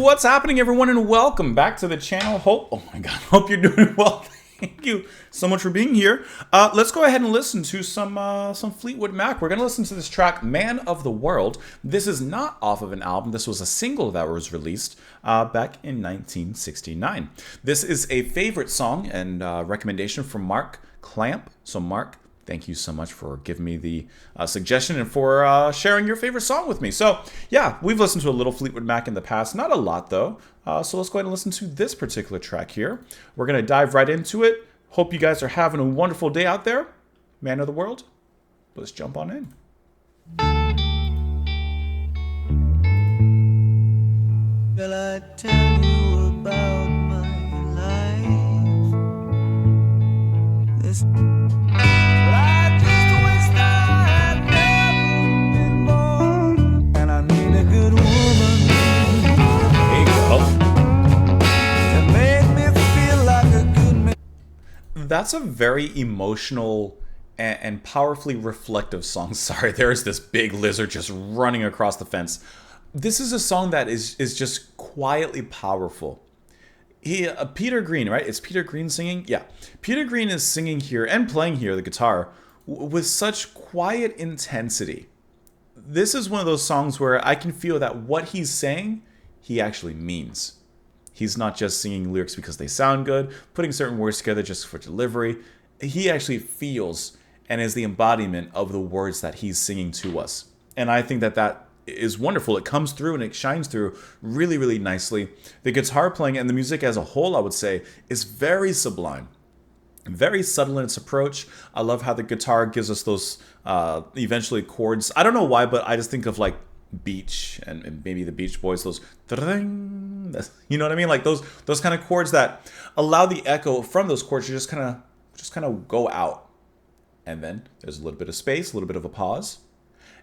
What's happening, everyone, and welcome back to the channel. Hope you're doing well. Thank you so much for being here. Let's go ahead and listen to some Fleetwood Mac. We're gonna listen to this track, "Man of the World." This is not off of an album. This was a single that was released back in 1969. This is a favorite song and recommendation from Mark Clamp. So Mark, thank you so much for giving me the suggestion and for sharing your favorite song with me. So yeah, we've listened to a little Fleetwood Mac in the past, not a lot though. So let's go ahead and listen to this particular track here. We're gonna dive right into it. Hope you guys are having a wonderful day out there. Man of the World, let's jump on in. Shall I tell you about my life? This That's a very emotional and powerfully reflective song. Sorry, there is this big lizard just running across the fence. This is a song that is just quietly powerful. Peter Green, right? It's Peter Green singing? Yeah. Peter Green is singing here and playing here the guitar with such quiet intensity. This is one of those songs where I can feel that what he's saying, he actually means. He's not just singing lyrics because they sound good, putting certain words together just for delivery. He actually feels and is the embodiment of the words that he's singing to us. And I think that that is wonderful. It comes through and it shines through really, really nicely. The guitar playing and the music as a whole, I would say, is very sublime. Very subtle in its approach. I love how the guitar gives us those eventually chords. I don't know why, but I just think of like Beach and maybe the Beach Boys, those you know what I mean, like those kind of chords that allow the echo from those chords to just kind of go out, and then there's a little bit of space, a little bit of a pause,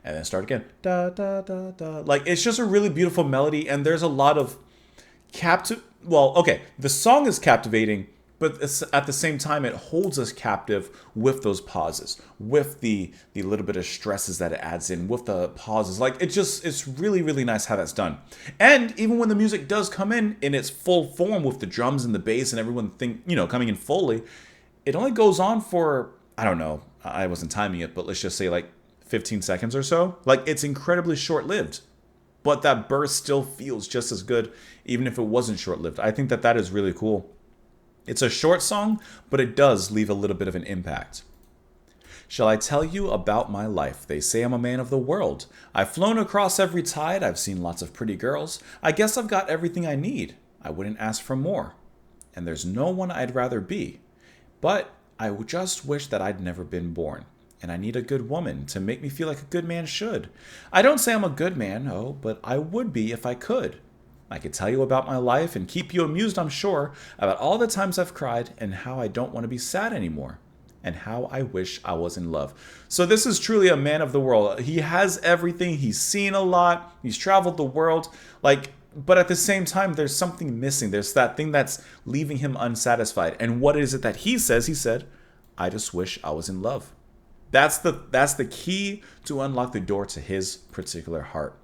and then start again, da da da da. Like, it's just a really beautiful melody, and there's a lot of the song is captivating, but at the same time, it holds us captive with those pauses, with the little bit of stresses that it adds in, with the pauses. Like, it's really, really nice how that's done. And even when the music does come in its full form with the drums and the bass and everyone coming in fully, it only goes on for, I don't know, I wasn't timing it, but let's just say like 15 seconds or so. Like, it's incredibly short-lived, but that burst still feels just as good, even if it wasn't short-lived. I think that that is really cool. It's a short song, but it does leave a little bit of an impact. Shall I tell you about my life? They say I'm a man of the world. I've flown across every tide. I've seen lots of pretty girls. I guess I've got everything I need. I wouldn't ask for more. And there's no one I'd rather be. But I just wish that I'd never been born. And I need a good woman to make me feel like a good man should. I don't say I'm a good man, but I would be if I could. I could tell you about my life and keep you amused, I'm sure, about all the times I've cried and how I don't want to be sad anymore, and how I wish I was in love. So this is truly a man of the world. He has everything. He's seen a lot. He's traveled the world. But at the same time, there's something missing. There's that thing that's leaving him unsatisfied. And what is it that he says? He said, "I just wish I was in love." That's the key to unlock the door to his particular heart.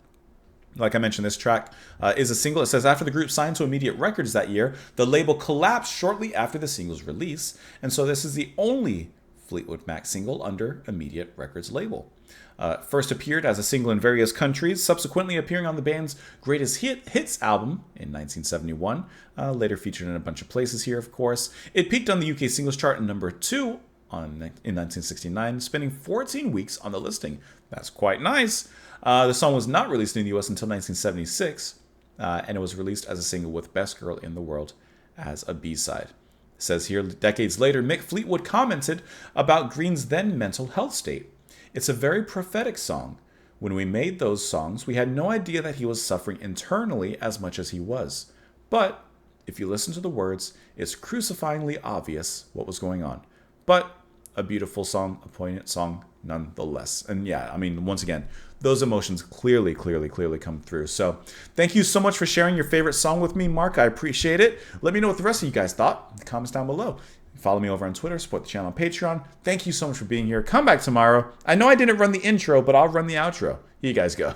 Like I mentioned, this track is a single. It says, after the group signed to Immediate Records that year, the label collapsed shortly after the single's release. And so this is the only Fleetwood Mac single under Immediate Records label. First appeared as a single in various countries, subsequently appearing on the band's Greatest Hits album in 1971. Later featured in a bunch of places here, of course. It peaked on the UK singles chart at number 2 in 1969, spending 14 weeks on the listing. That's quite nice. The song was not released in the US until 1976, and it was released as a single with Best Girl in the World as a B-side. It says here, decades later, Mick Fleetwood commented about Green's then mental health state. "It's a very prophetic song. When we made those songs, we had no idea that he was suffering internally as much as he was. But if you listen to the words, it's crucifyingly obvious what was going on. But a beautiful song, a poignant song nonetheless." And yeah, I mean, once again, those emotions clearly come through. So thank you so much for sharing your favorite song with me, Mark. I appreciate it. Let me know what the rest of you guys thought in the comments down below. Follow me over on Twitter, support the channel on Patreon. Thank you so much for being here. Come back tomorrow. I know I didn't run the intro, but I'll run the outro. Here you guys go.